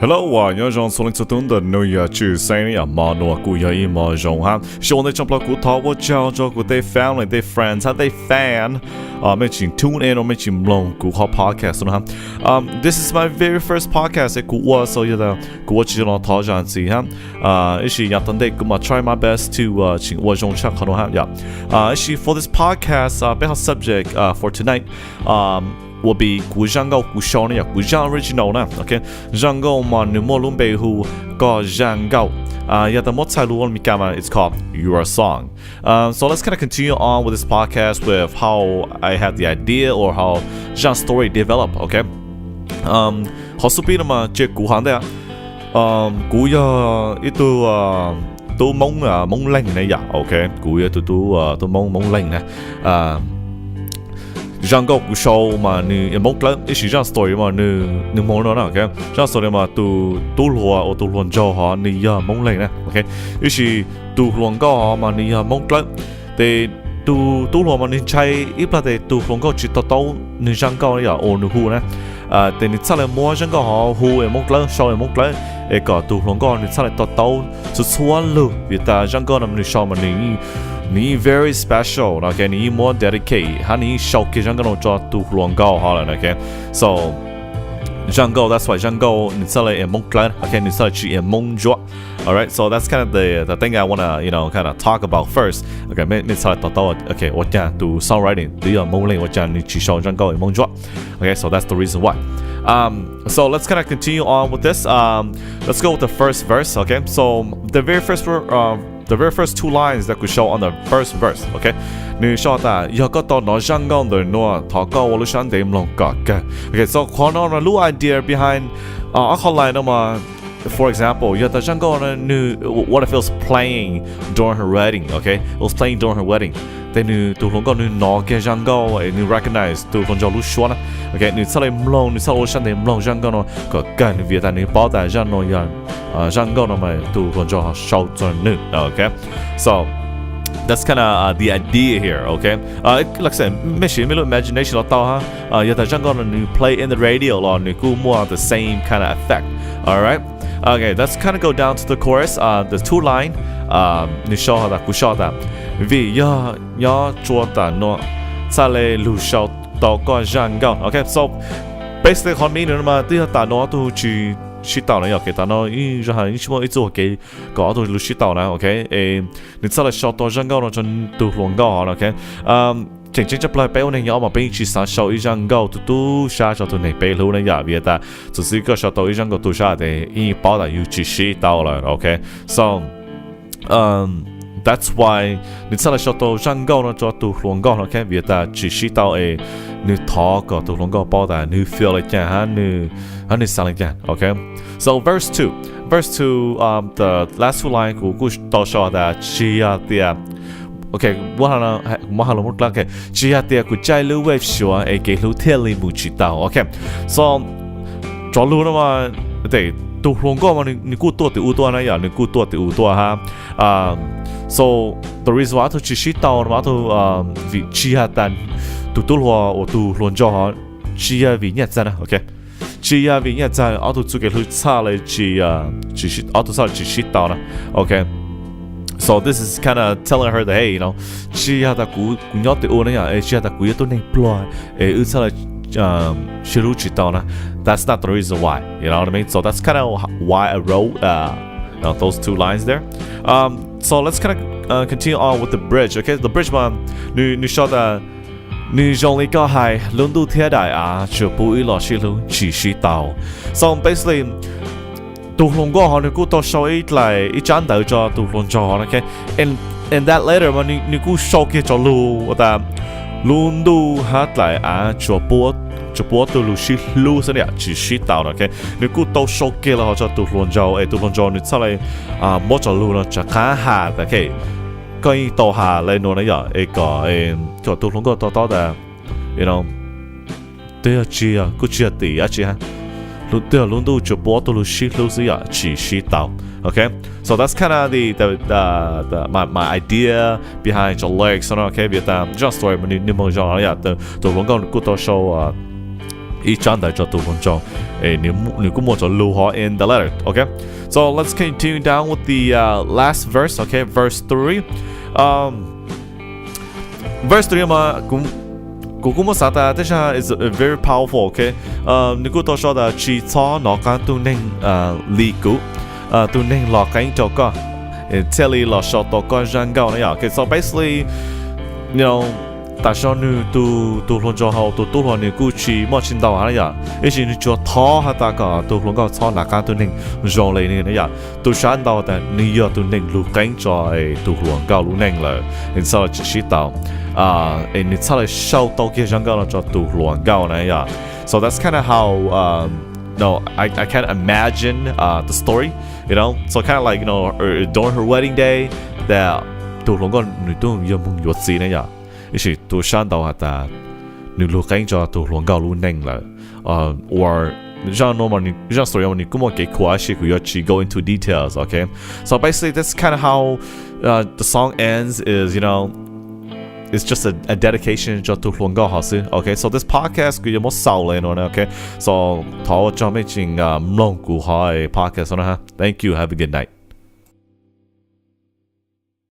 Hello 啊，有種從零到懂的紐約去聲呀，馬諾古有一馬種哈，希望你將不古頭我叫做古啲 family、啲 friends、啲 fan 啊，咩錢 tune in 或咩錢唔古好 podcast 啦哈。This is my very first podcast 嘅古話，所以呢古話只攞頭陣子哈。一時日等啲古嘛 try my best to 錢我種出可能哈呀。一時 for this podcast 比較 subject for tonight will be 古香港古show 呢，古香 original 呢 ，OK， 香港嘛你莫論背後個香港有得莫猜路我咪講嘛 ，it's called Your Song. So let's kind of continue on with this podcast with how I had the idea or how Jean's story developed, OK. 好順便嘛，即古行的古有一度都蒙靈呢呀 ，OK， 古有都蒙靈呢香港古show嘛，你蒙了，一時這 story 嘛，你蒙了呢 ，OK， 這 story 嘛，都羅我都亂咗哈，你呀蒙靈呢 ，OK， 一時都亂個哈嘛，你呀蒙了，但都羅嘛，你猜一般的都亂個只到你香港呀，我你胡呢，但你出來摸香港哈，胡也蒙了，show也蒙了，一個都亂個你出來到就錯了，因為香港你show嘛你 very special, okay? 你 more dedicate, 哈你 show 給香港人做都亂高好了 ，okay? So 香港 that's why 香港你出來也蒙了 ，okay? 你出來去也蒙咗 ，alright? So that's kind of the thing I wanna kind of talk about first, okay? 你出來到 ，okay? 我講讀 songwriting 都要蒙嚟，我講你去 show 香港也蒙咗 ，okay? So that's the reason why. So let's kind of continue on with this. Let's go with the first verse, okay? So the very first two lines that we show on the first verse, okay? 你說的有個到那香港的那，他講我哋想點弄個嘅 ，okay? So 可能那路 idea behind 後來的嘛 ，for example， 有的香港人你 what if it was playing during her wedding, okay? It was playing during her wedding. 但你都弄個你拿嘅香港，你 recognize 都弄咗路說呢 ，okay？ 你出來唔弄，你出來我想點唔弄香港呢？個跟你別但你包大香港人，香港呢咪都弄咗好少準呢 ，okay？So that's kind of the idea here, okay? Like I said, 咩事咩咯 imagination 落到哈，有的香港人你 play in the radio 咯，你估摸 the same kind of effect, alright? Okay, let's kind of go down to the chorus. The two line, 你說下的，不說的。vì do chua ta nó sa lê lù sau tàu có răng cao, okay? So basically con mình nữa mà tiếc ta nó tu chỉ tàu này, okay? Ta nó ý ra ý chung ý做cái có tu lù chỉ tàu này, okay? Nên sa lê sau tàu răng cao nó chân tu luồng cao, okay? Chính chấp lại béo này nhỏ mà bên chỉ sáng sau ý răng cao tu xa sau tu này béo luôn này giả vì ta chỉ是個sau tàu ý răng cao tu xa thì ý bảo là yêu chỉ tàu là, okay? So that's why 你出來學到香港呢做到香港 ，OK？ vì ta chỉ知道你talk 個到香港包但你 feel 嚟講哈你想嚟講 ，OK？So verse two, the last two line 古到說的只要啲，OK？ 我可能冇講嘅，只要啲古在路為說給路天理冇知道 ，OK？So 做路啦嘛，對，到香港嘛你估多啲多那樣，你估多啲多哈，So the reason why 只知道嘛vì chỉ hạt tu hoa or tu luận cho họ chỉ vì nhất ra OK chỉ vì nhất ra ở tu chủ cái lúc xa lại chỉ ở tu xa chỉ đạo na OK so this is kind of telling her that hey chỉ hạt cú nhớ từ ô này à chỉ hạt cú tôi nên ploy ư xa lại chỉ lúc chỉ đạo na that's not the reason why you know what I mean so that's kind of why I wrote those two lines there so let's kind of continue on with the bridge, okay? The bridge mà,你說的，你用一個係輪到天大啊，就不會落去路只知道。So basically，獨龍哥可能估到收一嚟一張到咗獨龍咗，okay? And that later 嘛，你估收嘅咗路，我哋輪到下嚟啊，就播到路是路上呀，只知道 ，OK？ 你估到收嘅啦，或者獨龍咗，獨龍咗你出嚟摸咗路啦，就看下 ，OK？可以到下嚟弄嚟呀，一個就獨龍哥到的 ，you know， 對啊，知啊，估知啊，對啊，知哈，對啊，輪到就播到路是路上呀，只知道 ，OK？So that's kind of the my idea behind the lyrics, okay? 別但 just story 你冇講呀，獨龍哥估到收 ý chán đại cho tụ luôn cho nếu cũng muốn cho lưu họ in the letter. Okay, so let's continue down with the last verse. Okay, verse 3. Verse 3 mà cũng một sao ta thế là is very powerful. Okay, nếu cũng tôi cho là chỉ cho nó cái tu nên lý cũ tu nên lo cái cho có tell lo cho tôi có răng cao này. Okay, so basically you know tại sao nu tu luôn cho họ tu luôn nếu cũng chỉ mất chín đầu này ya, ý chỉ nu cho thọ hay ta cả tu luôn có thọ là cái tu nên rong lên này ya, tu sáng đầu ta nếu tu nên lưu cảnh cho tu luôn cao lưu nên là, nên sau chỉ tao nên sau này sau tao kia răng cao là cho tu luôn cao này ya. So that's kind of how no, I can't imagine the story, you know. So kind of like you know during her wedding day that tu luôn có nữ tu yêu mong yuột gì này ya. Ý chỉ tu sáng đầu ta nếu lưu cảnh cho tu luôn cao lưu nên là or John normal John story when you come on get kwashi you actually go into details. Okay, so basically that's kind of how the song ends is, you know, it's just a dedication cho tu luôn cao sư. Okay, so this podcast cứ một sau lên rồi. Okay, so thọ cho mấy chuyện mong của hỏi podcast nữa ha. Thank you, have a good night.